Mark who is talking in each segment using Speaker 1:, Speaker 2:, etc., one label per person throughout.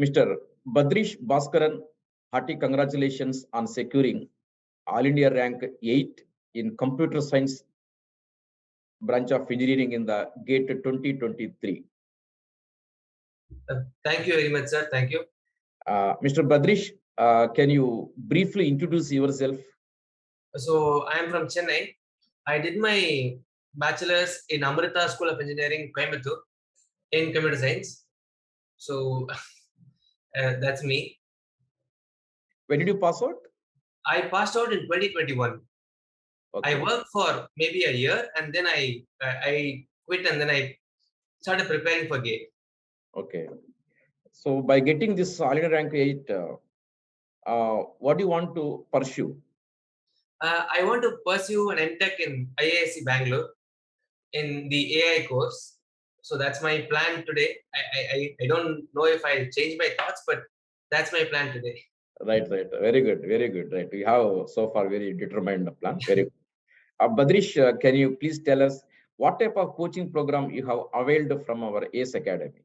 Speaker 1: Mr. Badrish Baskaran, hearty congratulations on securing All India rank 8 in Computer Science branch of engineering in the GATE 2023.
Speaker 2: Thank you very much, sir. Thank you.
Speaker 1: Mr. Badrish, can you briefly introduce yourself?
Speaker 2: So I am from Chennai. I did my bachelor's in Amrita School of Engineering, Coimbatore, in computer science. So that's me.
Speaker 1: When did you pass out?
Speaker 2: I passed out in 2021. Okay. I worked for maybe a year and then I quit and then I started preparing for GATE.
Speaker 1: Okay. So by getting this All India rank 8, what do you want to pursue?
Speaker 2: I want to pursue an MTech in IISc Bangalore in the AI course. So that's my plan today. I don't know if I change my thoughts, but that's my plan today.
Speaker 1: Right. Very good. Right. We have so far very determined plan. Very good. Badrish, can you please tell us what type of coaching program you have availed from our ACE Academy?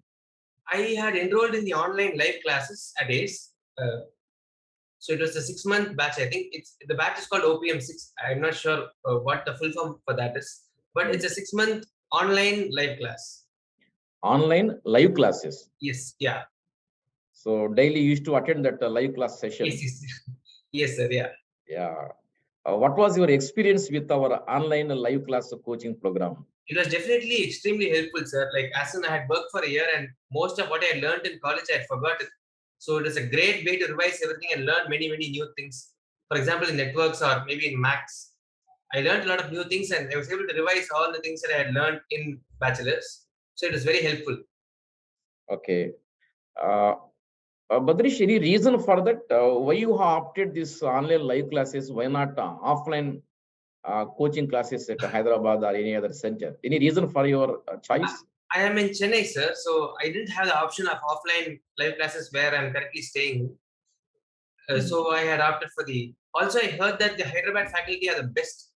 Speaker 2: I had enrolled in the online live classes at ACE. So it was a 6-month batch. I think the batch is called OPM6. I'm not sure what the full form for that is, but it's a 6-month online live class.
Speaker 1: Online live classes?
Speaker 2: Yes. Yeah.
Speaker 1: So daily you used to attend that live class session?
Speaker 2: Yes. Yes, sir. Yeah.
Speaker 1: Yeah. What was your experience with our online live class coaching program?
Speaker 2: It was definitely extremely helpful, sir. Like as in I had worked for a year and most of what I had learned in college I had forgotten. So it is a great way to revise everything and learn many new things. For example, in networks or maybe in Macs, I learned a lot of new things and I was able to revise all the things that I had learned in bachelor's. So it was very helpful.
Speaker 1: Okay. Badrish, any reason for that? Why you have opted this online live classes? Why not offline coaching classes at Hyderabad or any other center? Any reason for your choice?
Speaker 2: I am in Chennai, sir. So I didn't have the option of offline live classes where I'm currently staying. So I had opted for the. Also, I heard that the Hyderabad faculty are the best.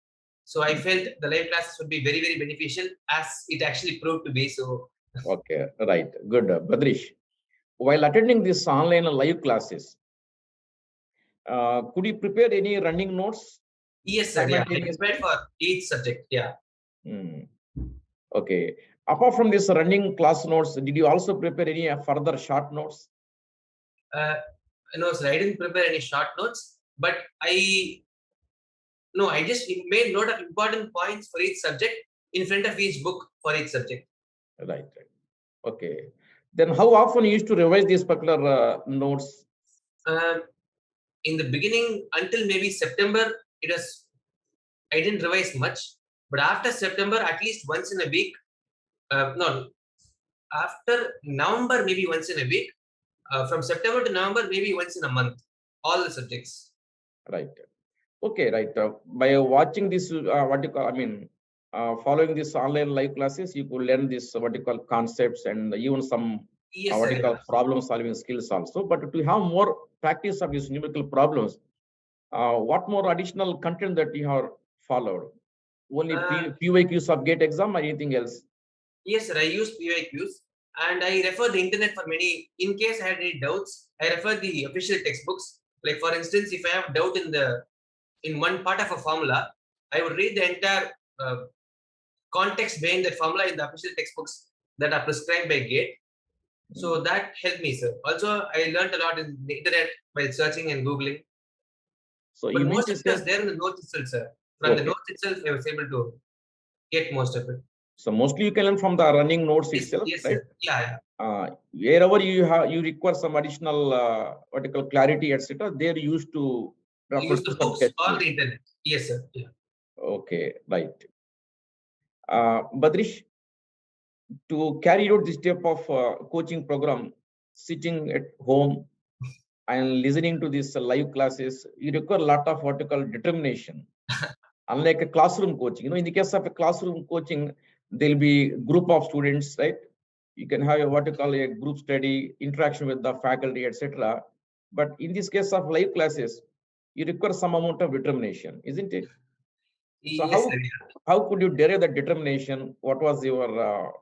Speaker 2: So I felt the live classes would be very beneficial, as it actually proved to be. So.
Speaker 1: Okay, right. Good, Badrish. While attending these online live classes, could you prepare any running notes?
Speaker 2: Yes, sir. Yeah, I prepared for each subject. Yeah.
Speaker 1: Okay. Apart from this running class notes, did you also prepare any further short notes?
Speaker 2: No, sir. I didn't prepare any short notes, but I just made note of important points for each subject in front of each book for each subject.
Speaker 1: Right. Okay. Then how often you used to revise these particular notes?
Speaker 2: In the beginning, until maybe September, I didn't revise much. But after September, at least once in a week. After November, maybe once in a week. From September to November, maybe once in a month. All the subjects.
Speaker 1: Right. Okay. Right. By watching this, following this online live classes, you could learn this what you call concepts and even some problem solving skills also. But to have more practice of these numerical problems, what more additional content that you have followed? Only PYQs of GATE exam or anything else?
Speaker 2: Yes, sir. I use PYQs and I refer the internet for many. In case I had any doubts, I refer the official textbooks. Like for instance, if I have doubt in one part of a formula, I would read the entire context behind that formula in the official textbooks that are prescribed by GATE. So that helped me, sir. Also, I learned a lot in the internet while searching and Googling. So but most of it was there in the notes itself, sir. From the notes itself, I was able to get most of it.
Speaker 1: So mostly you can learn from the running notes itself,
Speaker 2: yes,
Speaker 1: right?
Speaker 2: Sir. Yeah.
Speaker 1: Wherever you require some additional vertical clarity, etc., they're used to
Speaker 2: use the books or the internet. Yes, sir. Yeah.
Speaker 1: Okay, right. Badrish, to carry out this type of coaching program, sitting at home and listening to these live classes, you require a lot of vertical determination. Unlike a classroom coaching, in the case of a classroom coaching, there'll be group of students, right? You can have what you call a group study, interaction with the faculty, etc. But in this case of live classes, you require some amount of determination, isn't it? So
Speaker 2: yes,
Speaker 1: how could you derive that determination? What was your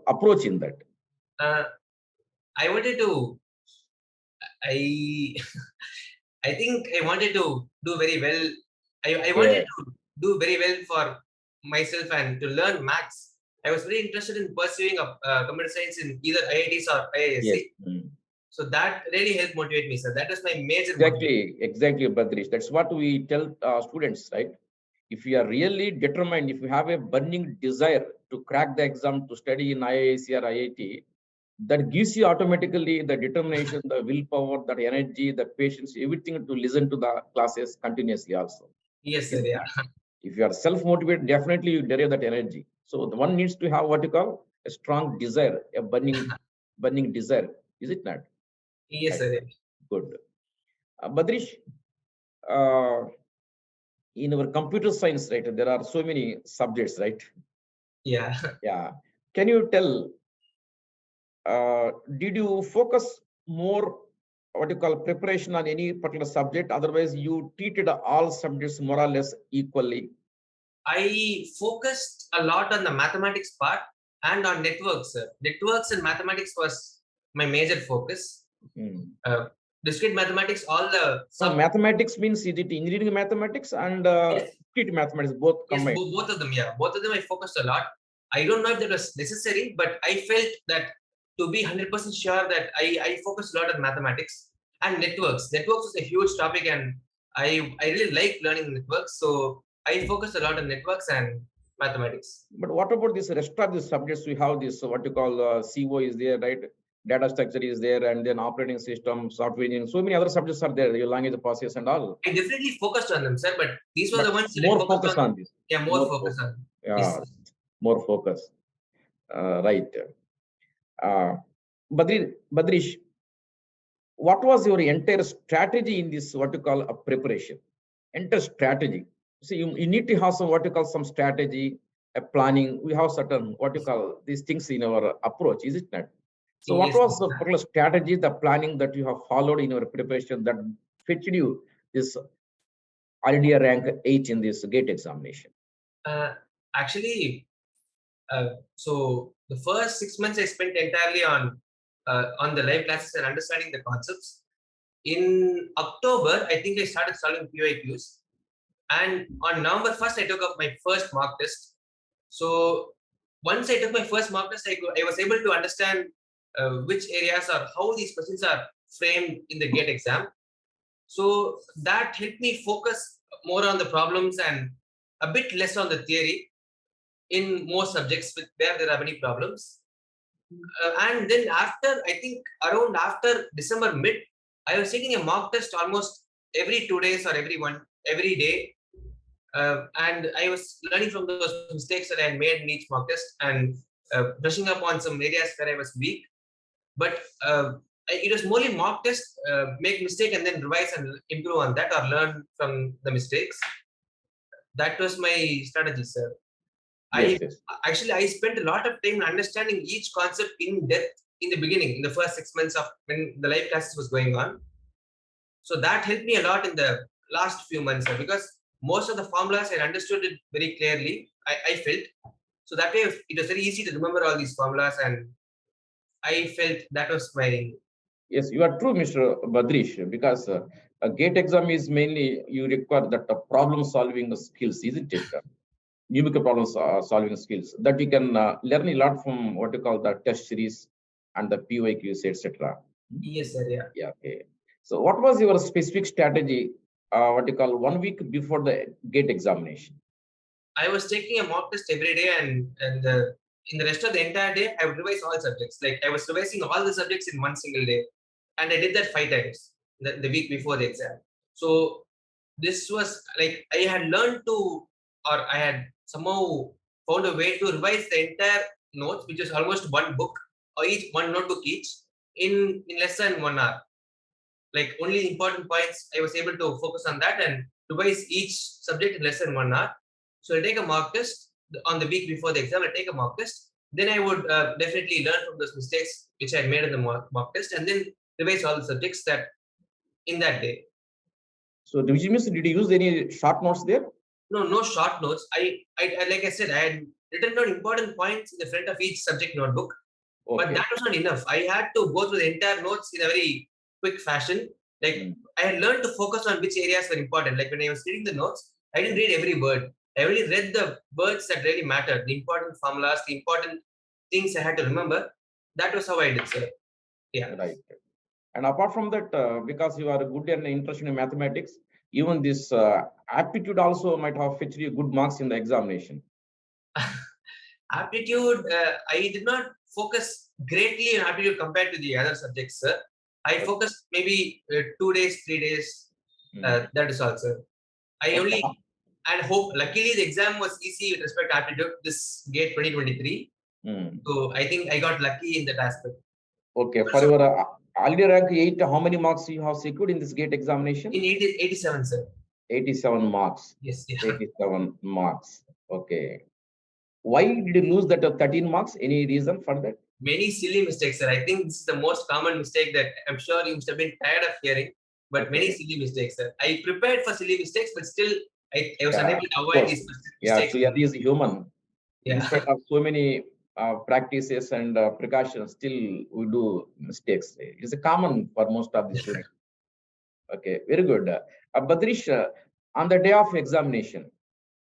Speaker 1: approach in that?
Speaker 2: I wanted to I I think I wanted to do very well. I wanted
Speaker 1: Yeah.
Speaker 2: to do very well for myself and to learn maths. I was very interested in pursuing computer science in either IITs or
Speaker 1: Yes.
Speaker 2: IISc. So that really helped motivate me, sir. That was my major motivation.
Speaker 1: Exactly, Badrish. That's what we tell students, right? If you are really determined, if you have a burning desire to crack the exam, to study in IISc or IIT, that gives you automatically the determination, the willpower, that energy, the patience, everything to listen to the classes continuously also.
Speaker 2: Yes, sir.
Speaker 1: Isn't
Speaker 2: Yeah.
Speaker 1: it? If you are self-motivated, definitely you derive that energy. So the one needs to have what you call a strong desire, a burning desire. Is it not?
Speaker 2: Yes,
Speaker 1: Right.
Speaker 2: sir. Yeah.
Speaker 1: Good. Badrish, uh, in our computer science, right, there are so many subjects, right?
Speaker 2: Yeah.
Speaker 1: Yeah. Can you tell, did you focus more, what you call preparation on any particular subject? Otherwise, you treated all subjects more or less equally.
Speaker 2: I focused a lot on the mathematics part and on networks, sir. Networks and mathematics was my major focus.
Speaker 1: Hmm.
Speaker 2: Discrete mathematics, all the
Speaker 1: So
Speaker 2: sub.
Speaker 1: mathematics means is it engineering mathematics and
Speaker 2: Yes,
Speaker 1: discrete mathematics both
Speaker 2: yes,
Speaker 1: combined?
Speaker 2: both of them. Yeah, both of them. I focused a lot. I don't know if that was necessary, but I felt that to be 100% sure that I focused a lot on mathematics and networks. Networks is a huge topic, and I really like learning networks. So I focused a lot on networks and mathematics.
Speaker 1: But what about this rest of the subjects? We have this what you call CO is there, right? Data structure is there, and then operating system, software engineering. So many other subjects are there. Your language process and all.
Speaker 2: I definitely focused on them, sir, but these were
Speaker 1: But
Speaker 2: the ones that I
Speaker 1: more
Speaker 2: focused
Speaker 1: focus
Speaker 2: on.
Speaker 1: on this.
Speaker 2: Yeah, more
Speaker 1: More
Speaker 2: focus
Speaker 1: focus.
Speaker 2: on. Yes,
Speaker 1: Yeah,
Speaker 2: sir.
Speaker 1: more focus. Right. Uh, Badrish, what was your entire strategy in this what you call a preparation? Entire strategy. See, you need to have some what you call some strategy, a planning. We have certain what you call these things in our approach, is it not? So, what
Speaker 2: Yes,
Speaker 1: was
Speaker 2: yes.
Speaker 1: the particular strategy, the planning that you have followed in your preparation that fetched you this idea rank 8 in this gate examination?
Speaker 2: Uh, Actually, so the first 6 months I spent entirely on the live classes and understanding the concepts. In October, I think I started solving PYQs, and on November 1st, I took up my first mock test. So once I took my first mock test, I was able to understand which areas or how these questions are framed in the GATE exam. So that helped me focus more on the problems and a bit less on the theory in most subjects where there are many problems. And then after, I think around after December mid, I was taking a mock test almost every 2 days or every day. And I was learning from those mistakes that I had made in each mock test and brushing up on some areas where I was weak. But it was mostly mock test, make mistake and then revise and improve on that or learn from the mistakes. That was my strategy, sir. I
Speaker 1: Yes, yes.
Speaker 2: I spent a lot of time understanding each concept in depth in the beginning, in the first 6 months of when the live classes was going on. So that helped me a lot in the last few months, sir, because most of the formulas I understood it very clearly. I felt so that way it was very easy to remember all these formulas, and I felt that was my.
Speaker 1: Yes, you are true, Mr. Badrish, because a gate exam is mainly you require that problem solving skills, isn't it? Numerical problem solving skills that you can learn a lot from what you call the test series and the PYQs, etc.
Speaker 2: Yes, sir. Yeah.
Speaker 1: Yeah, okay. So, what was your specific strategy? What you call 1 week before the gate examination?
Speaker 2: I was taking a mock test every day, and in the rest of the entire day, I would revise all subjects. Like I was revising all the subjects in one single day, and I did that 5 times the week before the exam. So this was like I had learned to, or I had somehow found a way to revise the entire notes, which is almost one book or each one notebook each in less than 1 hour. Like only important points, I was able to focus on that and revise each subject in less than 1 hour. So I take a mock test on the week before the exam. I take a mock test. Then I would definitely learn from those mistakes which I made in the mock test, and then revise all the subjects that in that day.
Speaker 1: So, did you use any short notes there?
Speaker 2: No, no short notes. I like I said, I had written down important points in the front of each subject notebook, but
Speaker 1: Okay.
Speaker 2: that was not enough. I had to go through the entire notes in a very quick fashion. Like I had learned to focus on which areas were important. Like when I was reading the notes, I didn't read every word. I only read the words that really mattered, the important formulas, the important things I had to remember. That was how I did, sir. Yeah.
Speaker 1: Right. And apart from that, because you are good and interested in mathematics, even this aptitude also might have fetched you good marks in the examination.
Speaker 2: Aptitude, I did not focus greatly on aptitude compared to the other subjects, sir. I focused maybe 2 days, 3 days. That is all, sir. I only and hope. Luckily, the exam was easy with respect to aptitude. This GATE 2023. So I think I got lucky in that aspect.
Speaker 1: Okay, for your already rank 8, how many marks you have secured in this GATE examination?
Speaker 2: In 87, sir.
Speaker 1: 87 marks.
Speaker 2: Yes, yeah.
Speaker 1: 87 marks. Okay. Why did you lose that 13 marks? Any reason for that?
Speaker 2: Many silly mistakes, sir. I think this is the most common mistake that I'm sure you must have been tired of hearing. But many silly mistakes, sir. I prepared for silly mistakes, but still I was unable to avoid these mistakes.
Speaker 1: Yeah, clearly is human.
Speaker 2: Yeah.
Speaker 1: In spite of so many practices and precautions, still we do mistakes. It's a common for most of the students. Okay, very good. Badrish, on the day of examination,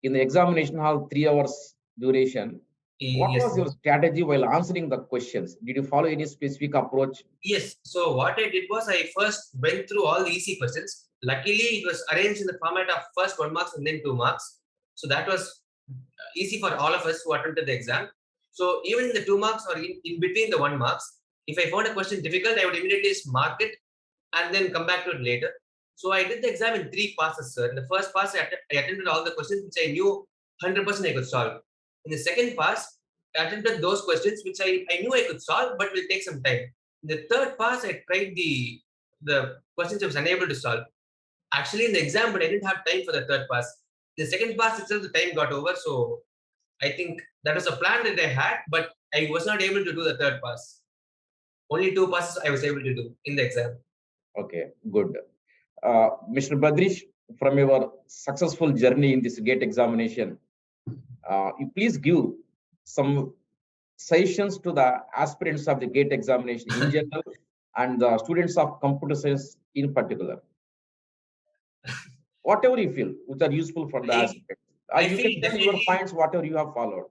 Speaker 1: in the examination hall, 3 hours duration, what
Speaker 2: Yes,
Speaker 1: was your strategy while answering the questions? Did you follow any specific approach?
Speaker 2: Yes. So what I did was I first went through all the easy questions. Luckily, it was arranged in the format of first 1 marks and then 2 marks. So that was easy for all of us who attended the exam. So even in the 2 marks or in between the 1 marks, if I found a question difficult, I would immediately just mark it and then come back to it later. So I did the exam in 3 passes, sir. In the first pass, I attended all the questions which I knew 100% I could solve. In the second pass, I attempted those questions which I knew I could solve, but will take some time. In the third pass, I tried the questions I was unable to solve. Actually, in the exam, but I didn't have time for the third pass. The second pass itself, the time got over. So I think that was a plan that I had, but I was not able to do the third pass. Only 2 passes I was able to do in the exam.
Speaker 1: Okay, good. Mr. Badrish, from your successful journey in this GATE examination, you please give some suggestions to the aspirants of the GATE examination in general and the students of computer science in particular. Whatever you feel, which are useful for the aspect. You can tell your points, whatever you have followed.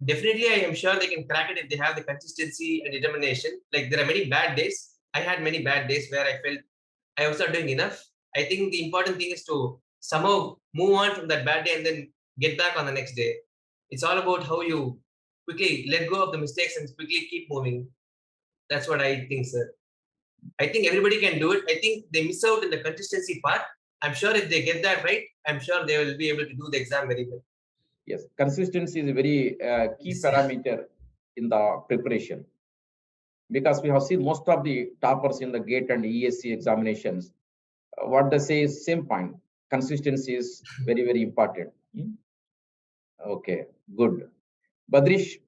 Speaker 2: Definitely, I am sure they can crack it if they have the consistency and determination. Like there are many bad days. I had many bad days where I felt I was not doing enough. I think the important thing is to somehow move on from that bad day and then get back on the next day. It's all about how you quickly let go of the mistakes and quickly keep moving. That's what I think, sir. I think everybody can do it. I think they miss out in the consistency part. I'm sure if they get that right, I'm sure they will be able to do the exam very well.
Speaker 1: Yes, consistency is a very key parameter in the preparation, because we have seen most of the toppers in the GATE and ESC examinations. What they say is same point. Consistency is very, very important. Okay, good. Badrish,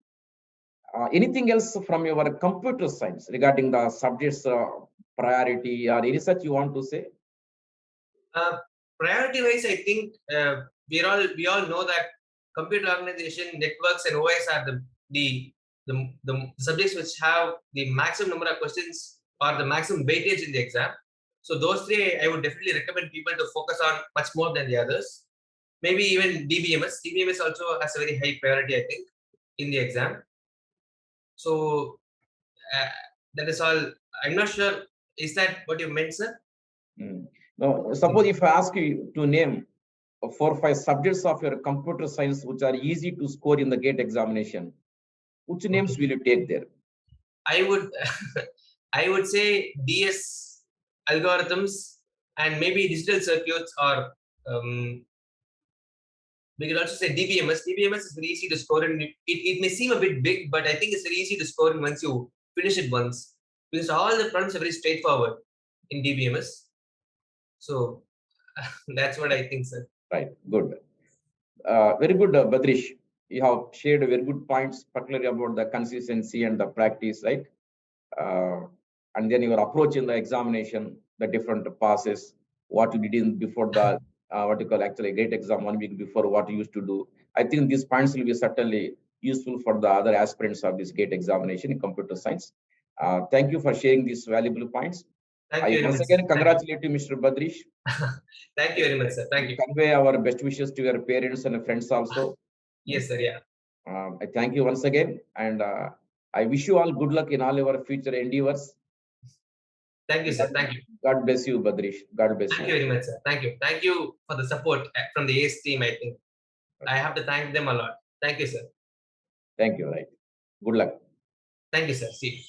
Speaker 1: anything else from your computer science regarding the subjects priority or any such you want to say?
Speaker 2: Priority wise, I think we all know that computer organization, networks, and OS are the subjects which have the maximum number of questions or the maximum weightage in the exam. So those 3 I would definitely recommend people to focus on much more than the others. Maybe even DBMS. DBMS also has a very high priority, I think, in the exam. So that is all. I'm not sure. Is that what you meant, sir?
Speaker 1: No. Suppose if I ask you to name 4 or 5 subjects of your computer science which are easy to score in the GATE examination, which names will you take there?
Speaker 2: I would I would say DS algorithms and maybe digital circuits, or we could also say DBMS. DBMS is very easy to score, and it may seem a bit big, but I think it's very easy to score once you finish it once, because all the problems are very straightforward in DBMS. So that's what I think, sir.
Speaker 1: Right, good. Very good, Badrish. You have shared very good points, particularly about the consistency and the practice, right? And then your approach in the examination, the different passes, what you did in before the what you call actually GATE exam 1 week before, what you used to do. I think these points will be certainly useful for the other aspirants of this GATE examination in computer science. Thank you for sharing these valuable points.
Speaker 2: Thank
Speaker 1: I
Speaker 2: you very
Speaker 1: once
Speaker 2: much, sir.
Speaker 1: again congratulate you, Mr. Badrish.
Speaker 2: Thank you very much, sir. Thank you.
Speaker 1: Convey our best wishes to your parents and friends also.
Speaker 2: Yes, sir. Yeah.
Speaker 1: I thank you once again, and I wish you all good luck in all your future endeavors.
Speaker 2: Thank you, sir. Thank you.
Speaker 1: God bless you, Badrish. God bless
Speaker 2: Thank
Speaker 1: you.
Speaker 2: you very much, sir. Thank you. Thank you for the support from the ACE team, I think. I have to thank them a lot. Thank you, sir.
Speaker 1: Thank you. Right. Good luck.
Speaker 2: Thank you, sir. See you.